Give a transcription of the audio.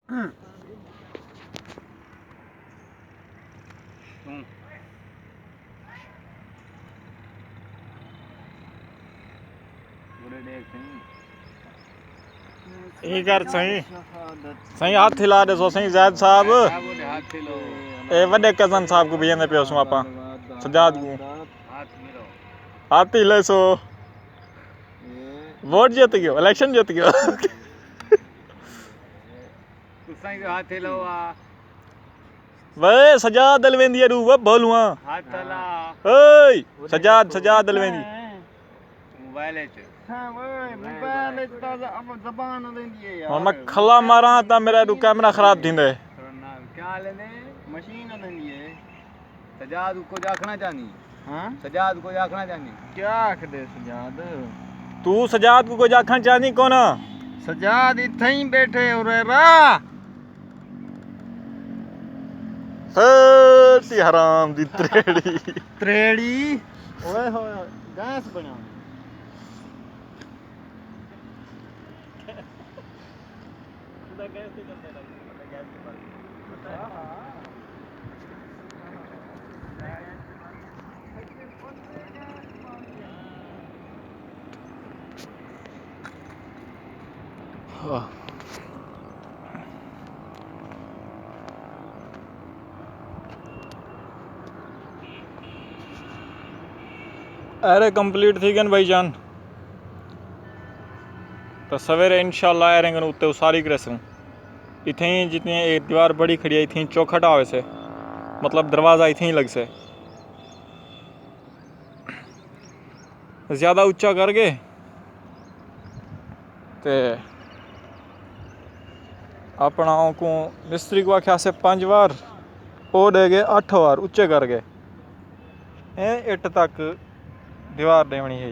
कर सही सही हाथ हिला दे सो सही ज़ैद साहब ए वड्डे कज़न साहब को भेजने पे उसमें आपा सजाद को हाथ हिले सो वोट जीत गयो इलेक्शन जीत गयो हाथ हिलावा वे सजाद दलवेंदी रू वो बोलुआ हाथ हला ओए सजाद दलवेंदी मोबाइल च हां ओए मोबाइल च ता अब ज़बान देंदी है यार मैं खला मारा ता मेरा रू कैमरा खराब थींदे क्या लेने मशीन देंदी है सजाद को आखना चाहनी हां सजाद को आखना चाहनी क्या आख दे सजाद तू सजाद को आखना चाहनी कौन सजाद इथे ही बैठे उरे रा सती हराम दी त्रेड़ी ओए होए गैस बना अरे कंप्लीट थी गन भाईजान तो सवेरे इंशाल्लाह आएंगे उत्ते उसारी कर सकूँ इथे ही जितनी एक दीवार बड़ी खड़ी है इतनी चौखट आवे से मतलब दरवाज़ा इथे ही लग से ज़्यादा ऊंचा करके ते अपना को मिस्त्री को आख्या से 5 बार ओ दे गए 8 बार ऊंचे कर गए इट तक दीवार देवनी है।